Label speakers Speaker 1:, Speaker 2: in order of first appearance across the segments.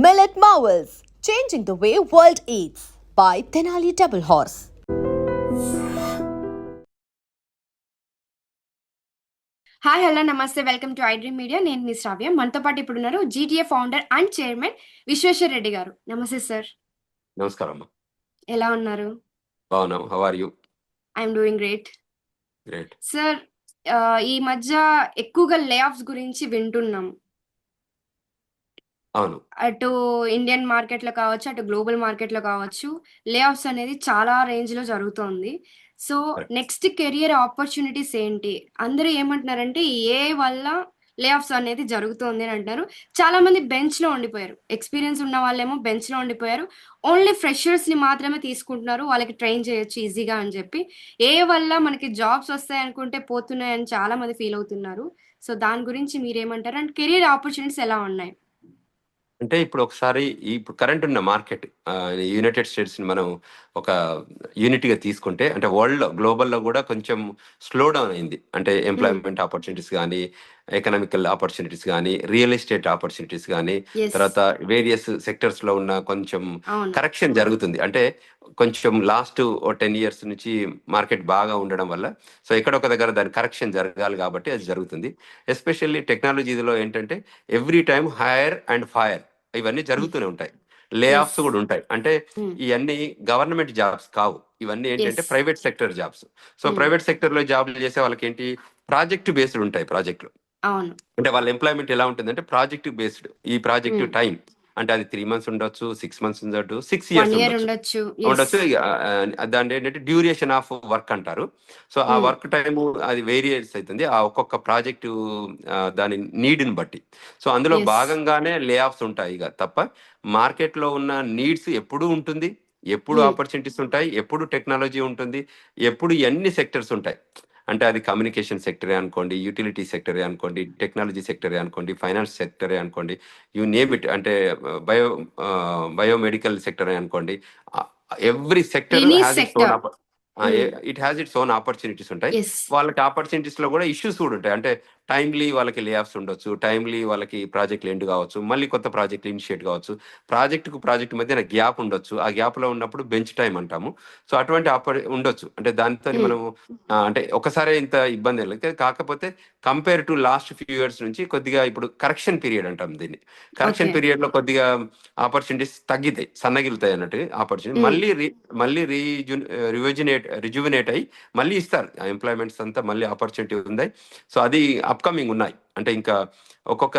Speaker 1: Millet Marvels, changing the way world eats by Tenali Double Horse.
Speaker 2: Hi hello నమస్తే welcome to iDream media. నేను మీ శ్రావ్య. మనతో పాటు ఇప్పుడు ఉన్నారు GTA founder and chairman Vishweshwar Reddy గారు. నమస్తే సార్.
Speaker 3: నమస్కారం అమ్మా.
Speaker 2: ఎలా ఉన్నారు?
Speaker 3: బాగున్నాం. How are you?
Speaker 2: I'm doing great.
Speaker 3: Great
Speaker 2: sir, ఈ మధ్య ఎక్కువగా లే ఆఫ్స్ గురించి వింటున్నాం.
Speaker 3: అవును,
Speaker 2: అటు ఇండియన్ మార్కెట్లో కావచ్చు, అటు గ్లోబల్ మార్కెట్లో కావచ్చు, లే ఆఫ్స్ అనేది చాలా రేంజ్లో జరుగుతోంది. So
Speaker 3: Correct.
Speaker 2: Next career opportunities ఏంటి? అందరూ ఏమంటున్నారంటే ఏ వల్ల లే ఆఫ్స్ అనేది జరుగుతోంది అని అంటున్నారు. చాలా మంది బెంచ్ లో ఉండిపోయారు. ఎక్స్పీరియన్స్ ఉన్న వాళ్ళేమో బెంచ్ లో ఉండిపోయారు. ఓన్లీ ఫ్రెషర్స్ ని మాత్రమే తీసుకుంటున్నారు, వాళ్ళకి ట్రైన్ చేయొచ్చు ఈజీగా అని చెప్పి. ఏ వల్ల మనకి జాబ్స్ వస్తాయి అనుకుంటే పోతున్నాయని చాలా మంది ఫీల్ అవుతున్నారు. సో దాని గురించి మీరేమంటారు? అండ్ కెరియర్ ఆపర్చునిటీస్ ఎలా ఉన్నాయి?
Speaker 3: అంటే ఇప్పుడు ఒకసారి ఇప్పుడు కరెంట్ ఉన్న మార్కెట్ యునైటెడ్ స్టేట్స్ ని మనం ఒక యూనిట్ గా తీసుకుంటే, అంటే వరల్డ్ గ్లోబల్లో కూడా కొంచెం స్లో డౌన్ అయింది. అంటే ఎంప్లాయ్మెంట్ ఆపర్చునిటీస్ కానీ, ఎకనామికల్ ఆపర్చునిటీస్ కానీ, రియల్ ఎస్టేట్ ఆపర్చునిటీస్ కానీ,
Speaker 2: ఎస్,
Speaker 3: తర్వాత వేరియస్ సెక్టర్స్ లో ఉన్న కొంచెం
Speaker 2: అవును.
Speaker 3: కరెక్షన్ జరుగుతుంది. అంటే కొంచెం లాస్ట్ 10 years నుంచి మార్కెట్ బాగా ఉండడం వల్ల సో ఎక్కడొక దగ్గర దాని కరెక్షన్ జరగాలి కాబట్టి అది జరుగుతుంది. ఎస్పెషల్లీ టెక్నాలజీలో ఏంటంటే every time hire and fire ఇవన్నీ జరుగుతూనే ఉంటాయి. లే ఆఫ్స్
Speaker 2: ఎస్,
Speaker 3: కూడా ఉంటాయి. అంటే ఇవన్నీ గవర్నమెంట్ జాబ్స్ కావు, ఇవన్నీ ఏంటంటే
Speaker 2: yes,
Speaker 3: private sector jobs. So private sector లో జాబ్లు చేసే వాళ్ళకి ఏంటి, ప్రాజెక్ట్ బేస్డ్ ఉంటాయి ప్రాజెక్టులు.
Speaker 2: అవును.
Speaker 3: అంటే వాళ్ళ ఎంప్లాయ్మెంట్ ఎలా ఉంటుందంటే ప్రాజెక్ట్ బేస్డ్. ఈ ప్రాజెక్ట్ టైం అంటే అది 3 months ఉండొచ్చు, 6 months ఉండొచ్చు, 6
Speaker 2: 1
Speaker 3: years
Speaker 2: year
Speaker 3: ఉండొచ్చు
Speaker 2: ఉండొచ్చు. ఎస్,
Speaker 3: ఉండొచ్చు దాని ఏంటంటే డ్యూరేషన్ ఆఫ్ వర్క్ అంటారు. సో ఆ వర్క్ టైము అది వేరియస్ అవుతుంది ఆ ఒక్కొక్క ప్రాజెక్టు దాని నీడ్ని బట్టి. సో అందులో
Speaker 2: ఎస్,
Speaker 3: భాగంగానే లే ఆఫ్స్ ఉంటాయి ఇక తప్ప మార్కెట్లో ఉన్న నీడ్స్ ఎప్పుడూ ఉంటుంది, ఎప్పుడు ఆపర్చునిటీస్ ఉంటాయి, ఎప్పుడు టెక్నాలజీ ఉంటుంది, ఎప్పుడు ఎన్ని సెక్టర్స్ ఉంటాయి. అంటే అది కమ్యూనికేషన్ సెక్టరే అనుకోండి, యూటిలిటీ సెక్టరే అనుకోండి, టెక్నాలజీ సెక్టరే అనుకోండి, ఫైనాన్స్ సెక్టరే అనుకోండి, యూ నేమ్ ఇట్. అంటే బయోమెడికల్ సెక్టరే అనుకోండి. Every sector
Speaker 2: any
Speaker 3: has its own
Speaker 2: sector.
Speaker 3: It has its own opportunities ఉంటాయి.
Speaker 2: ఎస్,
Speaker 3: వాళ్ళకి ఆపర్చునిటీస్ లో కూడా ఇష్యూస్ కూడా ఉంటాయి. అంటే టైమ్లీ వాళ్ళకి లే ఆఫ్స్ ఉండొచ్చు, టైమ్లీ వాళ్ళకి ప్రాజెక్టులు ఎండ్ కావచ్చు, మళ్ళీ కొత్త ప్రాజెక్టులు ఇనిషియేట్ కావచ్చు, ప్రాజెక్టుకు ప్రాజెక్ట్ మధ్యన గ్యాప్ ఉండొచ్చు. ఆ గ్యాప్ లో ఉన్నప్పుడు బెంచ్ టైం అంటాము. సో అటువంటి ఉండొచ్చు. అంటే దాంతో మనం అంటే ఒకసారి ఇంత ఇబ్బంది లేదు. కాకపోతే compare to last few years నుంచి కొద్దిగా ఇప్పుడు కరెక్షన్ పీరియడ్ అంటాం దీన్ని. Correction
Speaker 2: okay.
Speaker 3: పీరియడ్ లో కొద్దిగా ఆపర్చునిటీస్ తగ్గితాయి, సన్నగిలుతాయి అన్నట్టు ఆపర్చునిటీ. మళ్ళీ రిజువినేట్ అయ్యి మళ్ళీ ఇస్తారు ఎంప్లాయ్మెంట్స్ అంతా, మళ్ళీ ఆపర్చునిటీ ఉంది. సో అది అప్కమింగ్ ఉన్నాయి. అంటే ఇంకా ఒక్కొక్క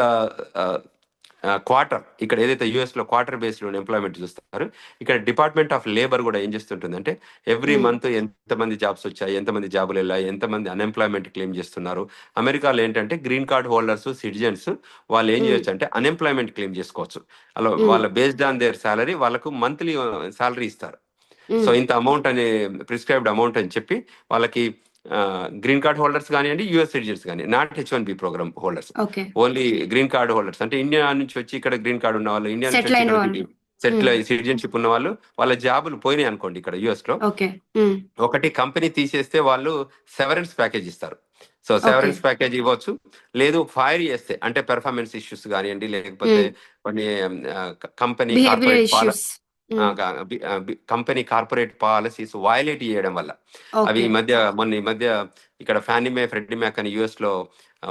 Speaker 3: క్వార్టర్, ఇక్కడ ఏదైతే యుఎస్ లో క్వార్టర్ బేస్డ్ ఎంప్లాయ్మెంట్ చూస్తారు, ఇక్కడ డిపార్ట్మెంట్ ఆఫ్ లేబర్ కూడా ఏం చేస్తుంటుంది అంటే ఎవ్రీ మంత్ ఎంతమంది జాబ్స్ వచ్చాయి, ఎంతమంది జాబులు వెళ్ళాయి, ఎంతమంది అన్ఎంప్లాయ్మెంట్ క్లెయిమ్ చేస్తున్నారు. అమెరికాలో ఏంటంటే గ్రీన్ కార్డ్ హోల్డర్స్, సిటిజన్స్ వాళ్ళు ఏం చేయొచ్చు అంటే అన్ఎంప్లాయ్మెంట్ క్లెయిమ్ చేసుకోవచ్చు. అలా వాళ్ళ బేస్డ్ ఆన్ దేర్ సాలరీ వాళ్ళకు మంత్లీ సాలరీ ఇస్తారు. సో ఇంత అమౌంట్ అనే ప్రిస్క్రైబ్డ్ అమౌంట్ అని చెప్పి వాళ్ళకి గ్రీన్ కార్డ్ హోల్డర్స్ కానివ్వండి, యుఎస్ సిటిజన్స్ కానీ, not H1B program holders,
Speaker 2: okay.
Speaker 3: Only green card holders. అంటే ఇండియా నుంచి వచ్చి ఇక్కడ గ్రీన్ కార్డ్ ఉన్న వాళ్ళు, ఇండియా నుంచి
Speaker 2: సెటిల్
Speaker 3: వచ్చి
Speaker 2: అయిన
Speaker 3: ఇక్కడ
Speaker 2: వాళ్ళు.
Speaker 3: సెటిల్ సిటిజన్షిప్ ఉన్న వాళ్ళు, వాళ్ళ జాబులు పోయినాయి అనుకోండి ఇక్కడ యుఎస్ లో,
Speaker 2: ఓకే.
Speaker 3: ఒకటి కంపెనీ తీసేస్తే వాళ్ళు సెవరెన్స్ ప్యాకేజ్ ఇస్తారు. So
Speaker 2: okay.
Speaker 3: సెవరెన్స్ ప్యాకేజ్ ఇవ్వచ్చు. లేదు ఫైర్ చేస్తే అంటే పెర్ఫార్మెన్స్ ఇష్యూస్ కానివ్వండి, లేకపోతే కొన్ని company
Speaker 2: behavioural
Speaker 3: corporate
Speaker 2: issues.
Speaker 3: Company corporate policies violate చేయడం వల్ల అవి
Speaker 2: ఓకే.
Speaker 3: ఈ మధ్య ఇక్కడ ఫ్యానిమే, ఫ్రెడ్డీ మ్యాక్ అని యుఎస్ లో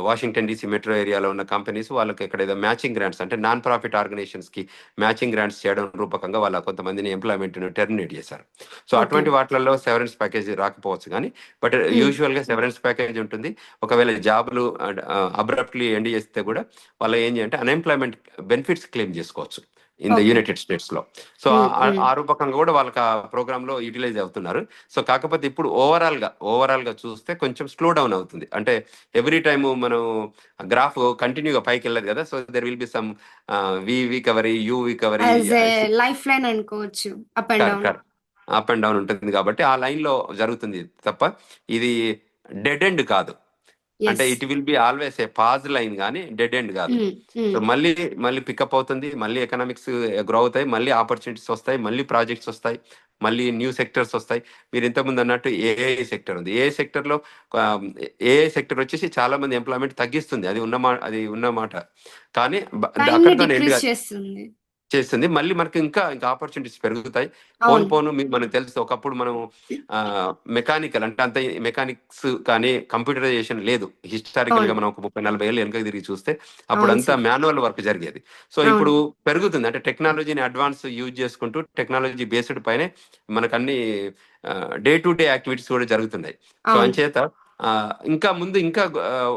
Speaker 3: వాషింగ్టన్ డీసీ మెట్రో ఏరియాలో ఉన్న కంపెనీస్ వాళ్ళకి ఇక్కడ ఏదో మ్యాచింగ్ గ్రాంట్స్, అంటే నాన్ ప్రాఫిట్ ఆర్గనైజేషన్స్ కి మ్యాచింగ్ గ్రాంట్స్ చేయడం రూపకంగా వాళ్ళ కొంతమందిని ఎంప్లాయ్మెంట్ టెర్మినేట్ చేశారు. So
Speaker 2: okay.
Speaker 3: అటువంటి వాటిలలో సెవరెన్స్ ప్యాకేజ్ రాకపోవచ్చు కానీ, బట్ యూజువల్ గా సెవరెన్స్ ప్యాకేజ్ ఉంటుంది. ఒకవేళ జాబులు అబ్రప్ట్లీ ఎండ్ చేస్తే కూడా వాళ్ళు ఏం చేయాలంటే అన్ఎంప్లాయ్మెంట్ బెనిఫిట్స్ క్లెయిమ్ చేసుకోవచ్చు in the
Speaker 2: okay.
Speaker 3: United states లో. సో ఆ రూపకంగా కూడా వాళ్ళకి ఆ ప్రోగ్రామ్ లో యూటిలైజ్ అవుతున్నారు. సో కాకపోతే ఇప్పుడు ఓవరాల్ గా చూస్తే కొంచెం స్లో డౌన్ అవుతుంది. అంటే ఎవ్రీ టైమ్ మనం గ్రాఫ్ కంటిన్యూగా పైకి వెళ్ళదు కదా. So there will be some V recovery, U recovery,
Speaker 2: as a life line అనుకోవచ్చు, up and down.
Speaker 3: Up and down ఉంటుంది. కాబట్టి ఆ లైన్ లో జరుగుతుంది తప్ప ఇది డెడ్ ఎండ్ కాదు. అంటే it will be always a pause line కానీ డెడ్ ఎండ్ కాదు. సో మళ్ళీ పికప్ అవుతుంది, మళ్ళీ ఎకనామిక్స్ గ్రో అవుతాయి, మళ్ళీ ఆపర్చునిటీస్ వస్తాయి, మళ్ళీ ప్రాజెక్ట్స్ వస్తాయి, మళ్ళీ న్యూ సెక్టర్స్ వస్తాయి. మీరు ఇంతకుముందు అన్నట్టు ఏఐ సెక్టర్ ఉంది. ఏఐ సెక్టర్ వచ్చేసి చాలా మంది ఎంప్లాయ్మెంట్ తగ్గిస్తుంది, అది ఉన్నమాట. కానీ అక్కడతో ఎండ్
Speaker 2: డిక్రీజ్ చేస్తుంది.
Speaker 3: చేస్తుంది. మళ్ళీ మనకి ఇంకా ఆపర్చునిటీస్ పెరుగుతాయి.
Speaker 2: అవును.
Speaker 3: పోను మనకు తెలుసు ఒకప్పుడు మనం మెకానికల్ అంటే అంత మెకానిక్స్ కానీ కంప్యూటరైజేషన్ లేదు. హిస్టారికల్ గా
Speaker 2: అవును.
Speaker 3: మనం ఒక 30-40 ఏళ్ళు వెనకకి తిరిగి చూస్తే
Speaker 2: అవును
Speaker 3: అప్పుడంతా
Speaker 2: సార్.
Speaker 3: మాన్యువల్ వర్క్ జరిగేది. సో
Speaker 2: అవును.
Speaker 3: ఇప్పుడు పెరుగుతుంది. అంటే టెక్నాలజీని అడ్వాన్స్ యూజ్ చేసుకుంటూ టెక్నాలజీ బేస్డ్ పైనే మనకు అన్ని డే టు డే యాక్టివిటీస్ కూడా జరుగుతున్నాయి. సో
Speaker 2: అవును.
Speaker 3: అంచేత ఇంకా ముందు ఇంకా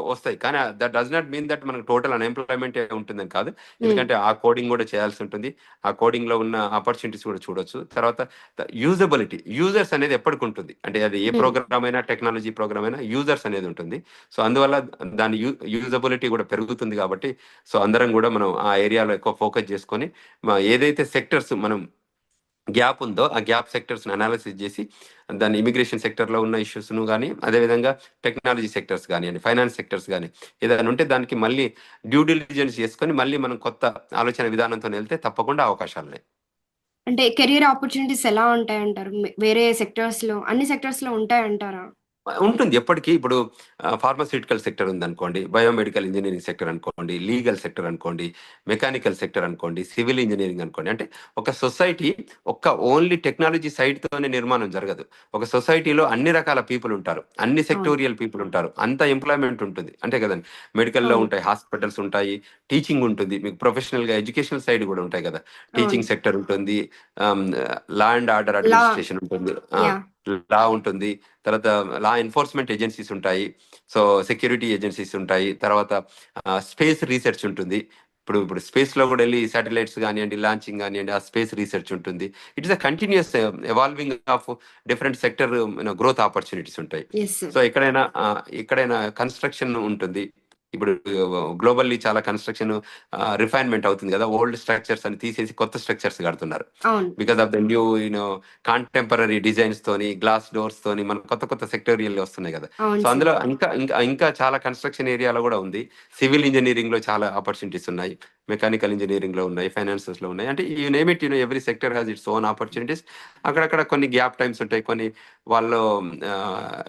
Speaker 3: వస్తాయి. కానీ that does not mean that మనకు టోటల్ అన్ఎంప్లాయ్మెంట్ ఉంటుందని కాదు.
Speaker 2: హ్మ్.
Speaker 3: ఎందుకంటే ఆ కోడింగ్ కూడా చేయాల్సి ఉంటుంది. ఆ కోడింగ్ లో ఉన్న ఆపర్చునిటీస్ కూడా చూడొచ్చు. తర్వాత యూజబిలిటీ యూజర్స్ అనేది ఎప్పటికి ఉంటుంది. అంటే అది ఏ
Speaker 2: హ్మ్.
Speaker 3: ప్రోగ్రామ్ అయినా టెక్నాలజీ ప్రోగ్రామ్ అయినా యూజర్స్ అనేది ఉంటుంది. సో అందువల్ల దాని యూజబిలిటీ కూడా పెరుగుతుంది కాబట్టి సో అందరం కూడా మనం ఆ ఏరియాలో ఎక్కువ ఫోకస్ చేసుకొని ఏదైతే సెక్టర్స్ మనం గ్యాప్ ఉందో ఆ గ్యాప్ సెక్టర్స్ అనాలిసిస్ చేసి దాని ఇమిగ్రేషన్ సెక్టర్ లో ఉన్న ఇష్యూస్ ను కానీ అదేవిధంగా టెక్నాలజీ సెక్టర్స్ కానివ్వండి, ఫైనాన్స్ సెక్టర్స్ కానీ ఏదైనా ఉంటే దానికి మళ్ళీ డ్యూ డిలిజెన్స్ చేసుకొని మళ్ళీ మనం కొత్త ఆలోచన విధానంతో వెళ్తే తప్పకుండా అవకాశాలు ఉన్నాయి.
Speaker 2: అంటే కెరియర్ ఆపర్చునిటీస్ ఎలా ఉంటాయంటారు? వేరే సెక్టార్స్‌లో అన్ని సెక్టార్స్‌లో ఉంటాయంటారా?
Speaker 3: ఉంటుంది ఎప్పటికీ. ఇప్పుడు ఫార్మాస్యూటికల్ సెక్టర్ ఉందనుకోండి, బయోమెడికల్ ఇంజనీరింగ్ సెక్టర్ అనుకోండి, లీగల్ సెక్టర్ అనుకోండి, మెకానికల్ సెక్టర్ అనుకోండి, సివిల్ ఇంజనీరింగ్ అనుకోండి. అంటే ఒక సొసైటీ ఒక్క ఓన్లీ టెక్నాలజీ సైడ్ తోనే నిర్మాణం జరగదు. ఒక సొసైటీలో అన్ని రకాల పీపుల్ ఉంటారు, అన్ని
Speaker 2: అవును.
Speaker 3: సెక్టోరియల్ పీపుల్ ఉంటారు, అంత ఎంప్లాయ్మెంట్ ఉంటుంది. అంతే కదండి. మెడికల్లో
Speaker 2: అవును.
Speaker 3: ఉంటాయి, హాస్పిటల్స్ ఉంటాయి, టీచింగ్ ఉంటుంది, మీకు ప్రొఫెషనల్ గా ఎడ్యుకేషనల్ సైడ్ కూడా ఉంటాయి కదా.
Speaker 2: అవును.
Speaker 3: టీచింగ్ సెక్టర్ ఉంటుంది, law and order
Speaker 2: law
Speaker 3: administration ఉంటుంది,
Speaker 2: యాహ్!
Speaker 3: లా ఉంటుంది, తర్వాత లా ఎన్ఫోర్స్మెంట్ ఏజెన్సీస్ ఉంటాయి, సో సెక్యూరిటీ ఏజెన్సీస్ ఉంటాయి, తర్వాత స్పేస్ రీసెర్చ్ ఉంటుంది. ఇప్పుడు స్పేస్ లో కూడా వెళ్ళి శాటిలైట్స్ కానివ్వండి, లాంచింగ్ కానివ్వండి, ఆ స్పేస్ రీసెర్చ్ ఉంటుంది. It is a continuous evolving of different sector growth opportunities ఉంటాయి.
Speaker 2: Yes sir.
Speaker 3: సో ఎక్కడైనా కన్స్ట్రక్షన్ ఉంటుంది. ఇప్పుడు గ్లోబల్లీ చాలా కన్స్ట్రక్షన్ రిఫైన్మెంట్ అవుతుంది కదా. ఓల్డ్ స్ట్రక్చర్స్ అని తీసేసి కొత్త స్ట్రక్చర్స్ కడుతున్నారు
Speaker 2: అవును.
Speaker 3: Because of the new contemporary designs తోని, గ్లాస్ డోర్స్ తోని మన కొత్త కొత్త సెక్టోరియల్ వస్తున్నాయి కదా.
Speaker 2: అవును
Speaker 3: సో
Speaker 2: సార్.
Speaker 3: అందులో ఇంకా చాలా కన్స్ట్రక్షన్ ఏరియాలో కూడా ఉంది. సివిల్ ఇంజనీరింగ్ లో చాలా ఆపర్చునిటీస్ ఉన్నాయి, మెకానికల్ ఇంజనీరింగ్ లో ఉన్నాయి, ఫైనాన్సెస్ లో ఉన్నాయి. అంటే you name it, every sector has its own opportunities. అక్కడక్కడ కొన్ని గ్యాప్ టైమ్స్ ఉంటాయి, కొన్ని వాళ్ళు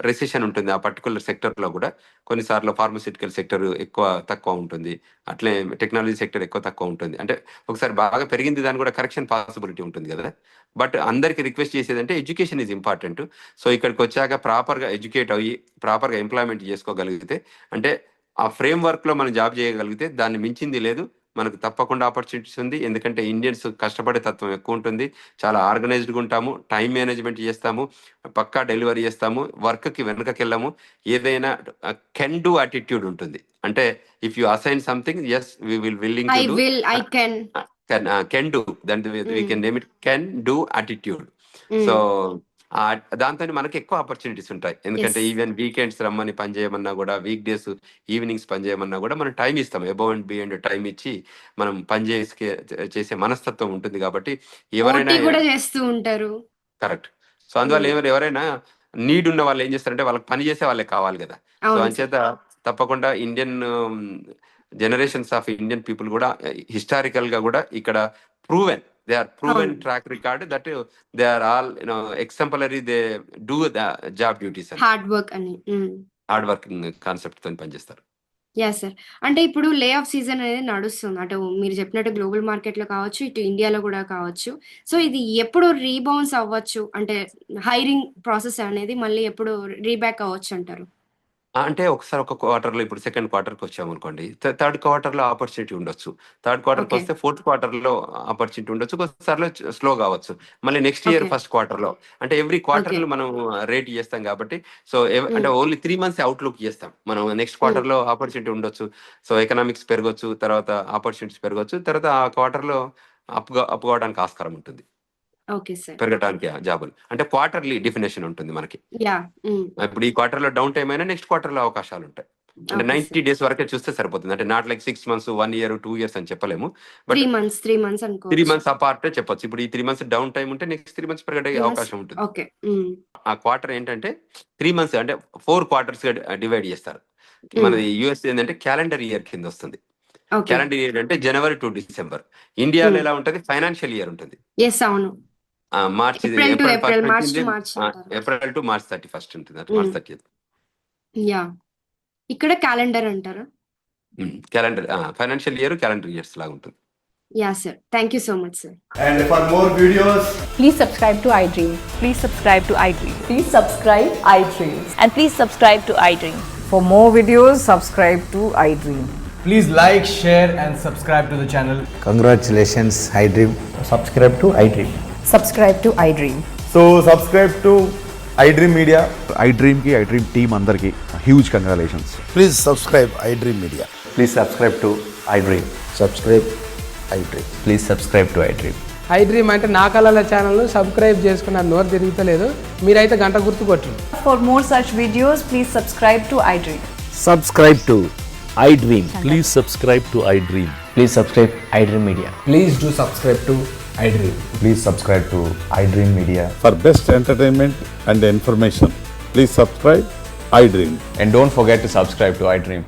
Speaker 3: రెసిషన్ ఉంటుంది ఆ పర్టికులర్ సెక్టర్ లో కూడా. కొన్నిసార్లు ఫార్మస్యూటికల్ సెక్టర్ ఎక్కువ తక్కువ ఉంటుంది, అట్లే టెక్నాలజీ సెక్టర్ ఎక్కువ తక్కువ ఉంటుంది. అంటే ఒకసారి బాగా పెరిగింది దాని కూడా కరెక్షన్ పాసిబిలిటీ ఉంటుంది కదా. బట్ అందరికి రిక్వెస్ట్ చేసేదంటే ఎడ్యుకేషన్ ఈజ్ ఇంపార్టెంట్. సో ఇక్కడికి వచ్చాక ప్రాపర్గా ఎడ్యుకేట్ అయ్యి ప్రాపర్గా ఎంప్లాయ్మెంట్ చేసుకోగలిగితే, అంటే ఆ ఫ్రేమ్ వర్క్ లో మనం జాబ్ చేయగలిగితే దాన్ని మించింది లేదు. మనకు తప్పకుండా ఆపర్చునిటీస్ ఉంది. ఎందుకంటే ఇండియన్స్ కష్టపడే తత్వం ఎక్కువ ఉంటుంది, చాలా ఆర్గనైజ్డ్గా ఉంటాము, టైం మేనేజ్మెంట్ చేస్తాము, పక్కా డెలివరీ చేస్తాము, వర్క్కి వెనకకి వెళ్ళాము. ఏదైనా కెన్ డూ యాటిట్యూడ్ ఉంటుంది. అంటే if you assign something, yes we will willing
Speaker 2: I
Speaker 3: to do.
Speaker 2: Will, I can.
Speaker 3: Can do, దాని we
Speaker 2: hmm.
Speaker 3: Can name it can do attitude. So
Speaker 2: hmm.
Speaker 3: దాంతో మనకి ఎక్కువ ఆపర్చునిటీస్ ఉంటాయి. ఎందుకంటే
Speaker 2: యెస్.
Speaker 3: ఈవెన్ వీకెండ్స్ రమ్మని పని చేయమన్నా కూడా, వీక్ డేస్ ఈవినింగ్స్ పని చేయమన్నా కూడా మనం టైం ఇస్తాం. అబౌవ్ అండ్ బియాండ్ టైం ఇచ్చి మనం చేసే మనస్తత్వం ఉంటుంది కాబట్టి ఎవరైనా
Speaker 2: ఓటీ కూడా చేస్తూ ఉంటారు.
Speaker 3: కరెక్ట్. సో అందువల్ల
Speaker 2: హ్మ్.
Speaker 3: ఎవరైనా నీడ్ ఉన్న వాళ్ళు ఏం చేస్తారంటే వాళ్ళకి పని చేసే వాళ్ళే కావాలి కదా. సో
Speaker 2: అవును సార్.
Speaker 3: అంచేత తప్పకుండా Indian generations of Indian people కూడా హిస్టారికల్ గా కూడా ఇక్కడ ప్రూవెన్, దే ఆర్ ప్రూవెన్
Speaker 2: అవును.
Speaker 3: Track record that they are all exemplary, they do the job duties అని
Speaker 2: హార్డ్ వర్క్ అని.
Speaker 3: హార్డ్ వర్కింగ్ కాన్సెప్ట్ తో పనిచేస్తారు.
Speaker 2: యాహ్! సార్. అంటే ఇప్పుడు లే ఆఫ్ సీజన్ అనేది నడుస్తుంది. అటు మీరు చెప్పినట్టు గ్లోబల్ మార్కెట్‌లో కావచ్చు, ఇటు ఇండియాలో కూడా కావచ్చు. సో, ఇది ఎప్పుడు రీబౌన్స్ అవ్వచ్చు? అంటే హైరింగ్ ప్రాసెస్ అనేది మళ్ళీ ఎప్పుడు రీబ్యాక్ అవ్వచ్చంటారు?
Speaker 3: అంటే ఒకసారి ఒక క్వార్టర్‌లో, ఇప్పుడు సెకండ్ క్వార్టర్‌కి వచ్చామనుకోండి, థర్డ్ క్వార్టర్‌లో ఆపర్చునిటీ ఉండొచ్చు. థర్డ్ క్వార్టర్‌కి
Speaker 2: ఓకే.
Speaker 3: వస్తే ఫోర్త్ క్వార్టర్‌లో ఆపర్చునిటీ ఉండొచ్చు. కొన్నిసార్లు స్లో కావచ్చు. మళ్ళీ నెక్స్ట్ ఇయర్
Speaker 2: ఓకే.
Speaker 3: ఫస్ట్ క్వార్టర్‌లో. అంటే ఎవ్రీ
Speaker 2: ఓకే.
Speaker 3: క్వార్టర్‌లో మనం రేట్ చేస్తాం కాబట్టి, సో అంటే
Speaker 2: హ్మ్.
Speaker 3: ఓన్లీ 3 మంత్స్ అవుట్‌లుక్ చేస్తాం. మనం నెక్స్ట్
Speaker 2: హ్మ్.
Speaker 3: క్వార్టర్‌లో ఆపర్చునిటీ ఉండొచ్చు. సో ఎకనామిక్స్ పెరగొచ్చు, తర్వాత ఆపర్చునిటీస్ పెరగొచ్చు. తర్వాత ఆ క్వార్టర్‌లో అప్ కావడానికి ఆస్కారం ఉంటుంది.
Speaker 2: Okay sir.
Speaker 3: పెరగటానికి జాబులు. అంటే క్వార్టర్లీ డెఫినిషన్ ఉంటుంది మనకి.
Speaker 2: యాహ్!
Speaker 3: ఇప్పుడు ఈ క్వార్టర్‌లో డౌన్ టైమ్ అయినా నెక్స్ట్ క్వార్టర్‌లో అవకాశాలుంటాయి. అంటే
Speaker 2: ఓకే
Speaker 3: 90
Speaker 2: సార్.
Speaker 3: డేస్ వరకే చూస్తే సరిపోతుంది. అంటే not like 6 months, 1 year, 2 years అని చెప్పలేము.
Speaker 2: 3
Speaker 3: బట్
Speaker 2: మంత్స్, 3 మంత్స్
Speaker 3: 3
Speaker 2: అనుకోవచ్చు.
Speaker 3: మంత్స్ అపార్టే చెప్పొచ్చు. ఇప్పుడు ఈ 3 మంత్స్ డౌన్ టైమ్ ఉంటే నెక్స్ట్ 3 మంత్స్ పెరగడే
Speaker 2: 3 మంత్స్.
Speaker 3: అవకాశం ఉంటుంది.
Speaker 2: ఓకే.
Speaker 3: ఆ క్వార్టర్ ఏంటంటే 3 మంత్స్ అంటే 4 క్వార్టర్స్‌గా డివైడ్ చేస్తారు.
Speaker 2: హ్మ్.
Speaker 3: మనది యూఎస్ ఏందంటే క్యాలెండర్ ఇయర్ కిందొస్తుంది.
Speaker 2: ఓకే.
Speaker 3: క్యాలెండర్ ఇయర్ అంటే జనవరి టు డిసెంబర్. ఇండియాలో ఎలా ఉంటది? ఫైనాన్షియల్ ఇయర్ ఉంటుంది.
Speaker 2: యెస్. అవును.
Speaker 3: March
Speaker 2: April to
Speaker 3: April
Speaker 2: April,
Speaker 3: 1
Speaker 2: March to
Speaker 3: నుంచి
Speaker 2: మార్చ్ అంటారు.
Speaker 3: ఏప్రిల్ టు మార్చ్ 31 ఉంటుంది.
Speaker 2: హ్మ్.
Speaker 3: మార్చ్ 30.
Speaker 2: యాహ్! ఇక్కడ క్యాలెండర్ అంటారా?
Speaker 3: Calendar financial year calendar years లాగా ఉంటుంది.
Speaker 2: Yeah, sir. Thank you so much, sir.
Speaker 4: And for more videos,
Speaker 5: Please subscribe to iDream.
Speaker 6: Please subscribe to iDream.
Speaker 1: Please subscribe iDreams.
Speaker 6: And please subscribe to iDream.
Speaker 5: For more videos, subscribe to iDream.
Speaker 4: please like, share, and subscribe to the channel.
Speaker 7: Congratulations, iDream. Subscribe to iDream.
Speaker 5: Subscribe to iDream.
Speaker 4: So subscribe to iDream Media.
Speaker 8: iDream team అందరికి huge congratulations.
Speaker 7: Please subscribe iDream Media.
Speaker 9: Please subscribe to iDream.
Speaker 7: Subscribe iDream.
Speaker 9: Please subscribe to iDream.
Speaker 10: iDream అంటే నా కళల ఛానల్ను subscribe చేసుకున్న నోరు తిరుగుతలేదు, మీరైతే గంట గుర్తు కొట్టండి.
Speaker 6: For more such videos, please subscribe to iDream.
Speaker 9: Subscribe to iDream.
Speaker 11: Please subscribe to iDream.
Speaker 9: Please subscribe iDream Media.
Speaker 4: Please do subscribe to iDream.
Speaker 7: Please subscribe to iDream Media.
Speaker 11: For best entertainment and information, please subscribe iDream.
Speaker 9: And don't forget to subscribe to iDream.